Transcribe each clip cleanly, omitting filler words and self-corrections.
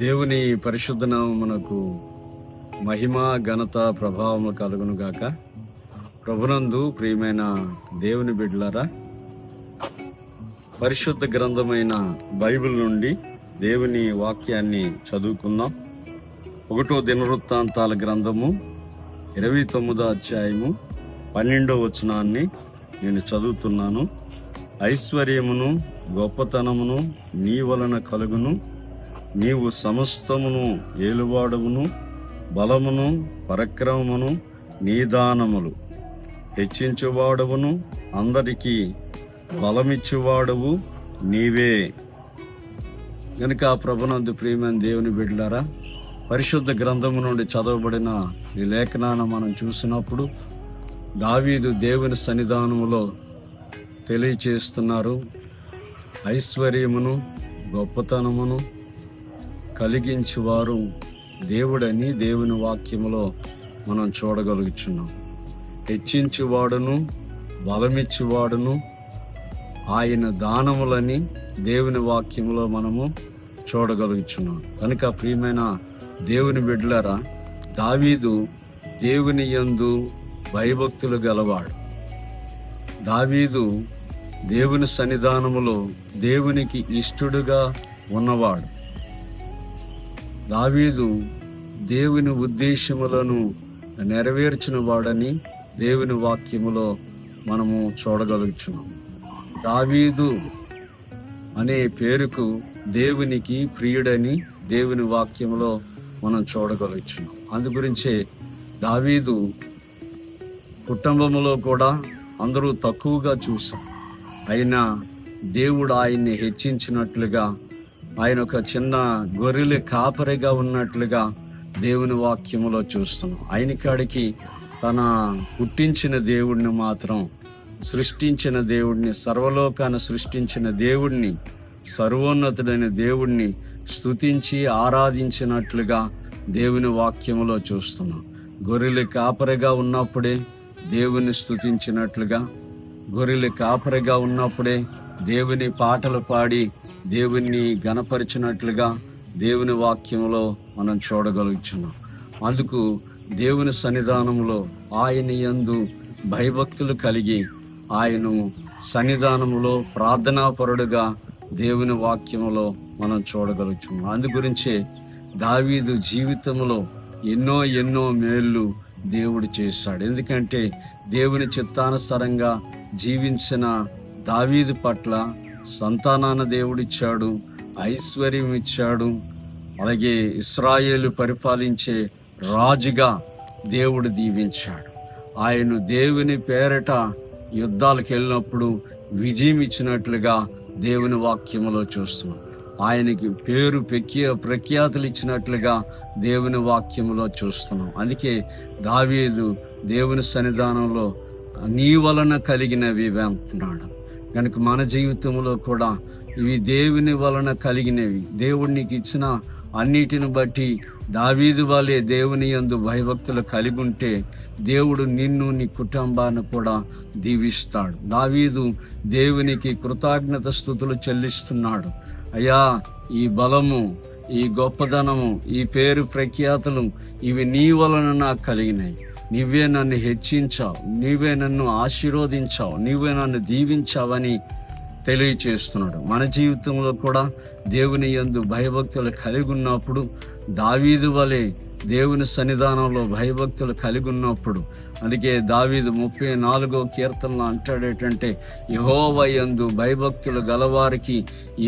దేవుని పరిశుద్ధ నామమునకు మహిమ ఘనత ప్రభావము కలుగును గాక. ప్రభునందు ప్రియమైన దేవుని బిడ్డలారా, పరిశుద్ధ గ్రంథమైన బైబిల్ నుండి దేవుని వాక్యాన్ని చదువుకుందాం. 1 దినవృత్తాంతాల గ్రంథము 29వ అధ్యాయము 12వ వచనాన్ని నేను చదువుతున్నాను. ఐశ్వర్యమును గొప్పతనమును నీ వలన కలుగును, నీవు సమస్తమును ఏలువాడవును, బలమును పరక్రమమును నీ దానములు హెచ్చించువాడవును, అందరికీ బలమిచ్చువాడవు నీవే. కనుక ప్రభునందు ప్రియమైన దేవుని బిడ్డలారా, పరిశుద్ధ గ్రంథము నుండి చదవబడిన ఈ లేఖనాన్ని మనం చూసినప్పుడు దావీదు దేవుని సన్నిధానములో తెలియచేస్తున్నారు. ఐశ్వర్యమును గొప్పతనమును కలిగించువారు దేవుడని దేవుని వాక్యములో మనం చూడగలుగుచున్నాం. హెచ్చించువాడును బలమిచ్చువాడును ఆయన దానములని దేవుని వాక్యములో మనము చూడగలుగుచున్నాం. కనుక ప్రియమైన దేవుని బిడ్డలారా, దావీదు దేవుని యందు భయభక్తులు గలవాడు. దావీదు దేవుని సన్నిధానములో దేవునికి ఇష్టడుగా ఉన్నవాడు. దావీదు దేవుని ఉద్దేశములను నెరవేర్చిన వాడని దేవుని వాక్యములో మనము చూడగలుగుచున్నాం. దావీదు అనే పేరుకు దేవునికి ప్రియుడని దేవుని వాక్యములో మనం చూడగలుగుచున్నాం. అందు గురించే దావీదు కుటుంబములో కూడా అందరూ తక్కువగా చూశాం. అయినా దేవుడు ఆయన్ని హెచ్చించినట్లుగా, ఆయన ఒక చిన్న గొర్రెల కాపరిగా ఉన్నట్లుగా దేవుని వాక్యములో చూస్తున్నాం. ఆయన కాడికి తన పుట్టించిన దేవుడిని మాత్రం, సృష్టించిన దేవుడిని, సర్వలోకాన్ని సృష్టించిన దేవుడిని, సర్వోన్నతుడైన దేవుడిని స్తుతించి ఆరాధించినట్లుగా దేవుని వాక్యములో చూస్తున్నాం. గొర్రెల కాపరిగా ఉన్నప్పుడే దేవుని స్తుతించినట్లుగా, గొర్రెల కాపరిగా ఉన్నప్పుడే దేవుని పాటలు పాడి దేవుణ్ణి గణపరిచినట్లుగా దేవుని వాక్యంలో మనం చూడగలుగుతున్నాం. అందుకు దేవుని సన్నిధానంలో ఆయన యందు భయభక్తులు కలిగి ఆయన సన్నిధానములో ప్రార్థనాపరుడుగా దేవుని వాక్యములో మనం చూడగలుగుతున్నాం. అందు గురించే దావీదు జీవితంలో ఎన్నో మేళ్ళు దేవుడు చేశాడు. ఎందుకంటే దేవుని చిత్తానుసారంగా జీవించిన దావీదు పట్ల సంతానాన్ని దేవుడిచ్చాడు, ఐశ్వర్యం ఇచ్చాడు. అలాగే ఇశ్రాయేలు పరిపాలించే రాజుగా దేవుడు దీవించాడు. ఆయన దేవుని పేరట యుద్ధాలకు వెళ్ళినప్పుడు విజయం ఇచ్చినట్లుగా దేవుని వాక్యములో చూస్తున్నాం. ఆయనకి పేరు ప్రఖ్యాతులు ఇచ్చినట్లుగా దేవుని వాక్యములో చూస్తున్నాం. అందుకే దావీదు దేవుని సన్నిధానంలో నీ వలన కలిగినవి అంటున్నాడు. కనుక మన జీవితంలో కూడా ఇవి దేవుని వలన కలిగినవి. దేవుడు నీకు ఇచ్చిన అన్నిటిని బట్టి దావీదు వలె దేవుని యందు భయభక్తులు కలిగి ఉంటే దేవుడు నిన్ను, నీ కుటుంబాన్ని కూడా దీవిస్తాడు. దావీదు దేవునికి కృతజ్ఞత స్తుతులు చెల్లిస్తున్నాడు. అయ్యా, ఈ బలము, ఈ గొప్పదనము, ఈ పేరు ప్రఖ్యాతులు ఇవి నీ వలన నాకు కలిగినాయి. నీవే నన్ను హెచ్చించావు, నీవే నన్ను ఆశీర్వదించావు, నీవే నన్ను దీవించావని తెలియచేస్తున్నాడు. మన జీవితంలో కూడా దేవుని యందు భయభక్తులు కలిగి ఉన్నప్పుడు, దావీదు వలె దేవుని సన్నిధానంలో భయభక్తులు కలిగి ఉన్నప్పుడు, అందుకే దావీదు 34వ కీర్తనలో అంటాడేటంటే, యెహోవా యందు భయభక్తులు గలవారికి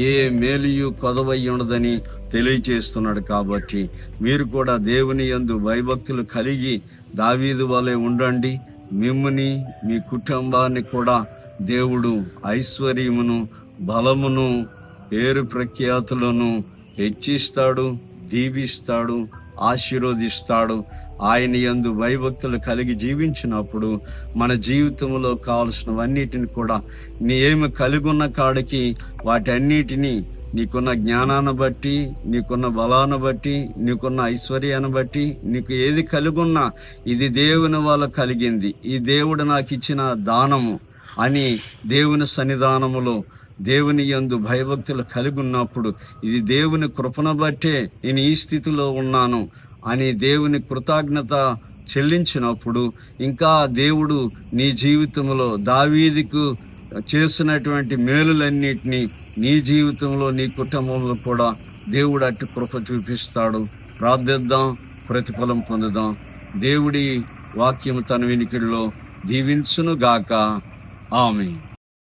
ఏ మేలుయు కొదవై ఉండదని తెలియచేస్తున్నాడు. కాబట్టి మీరు కూడా దేవుని యందు భయభక్తులు కలిగి దావీదు వలె ఉండండి. మిమ్ముని, మీ కుటుంబాన్ని కూడా దేవుడు ఐశ్వర్యమును, బలమును, పేరు ప్రఖ్యాతులను హెచ్చిస్తాడు, దీవిస్తాడు, ఆశీర్వదిస్తాడు. ఆయన యందు భయభక్తులు కలిగి జీవించినప్పుడు మన జీవితంలో కావలసినవన్నిటిని కూడా నీ ఏమి కలిగి ఉన్న కాడికి వాటన్నిటినీ నీకున్న జ్ఞానాన్ని బట్టి, నీకున్న బలాన్ని బట్టి, నీకున్న ఐశ్వర్యాన్ని బట్టి, నీకు ఏది కలిగున్నా ఇది దేవుని వల్ల కలిగింది, ఈ దేవుడు నాకు ఇచ్చిన దానము అని దేవుని సన్నిధానములో దేవుని యందు భయభక్తులు కలిగి ఉన్నప్పుడు, ఇది దేవుని కృపను బట్టే నేను ఈ స్థితిలో ఉన్నాను అని దేవుని కృతజ్ఞత చెల్లించినప్పుడు, ఇంకా దేవుడు నీ జీవితంలో దావీదుకు చేసినటువంటి మేలులన్నిటినీ నీ జీవితంలో, నీ కుటుంబంలో కూడా దేవుడు అట్టి కృప చూపిస్తాడు. ప్రార్థిద్దాం, ప్రతిఫలం పొందుదాం. దేవుడి వాక్యం తన వినికిడిలో దీవించును గాక. ఆమేన్.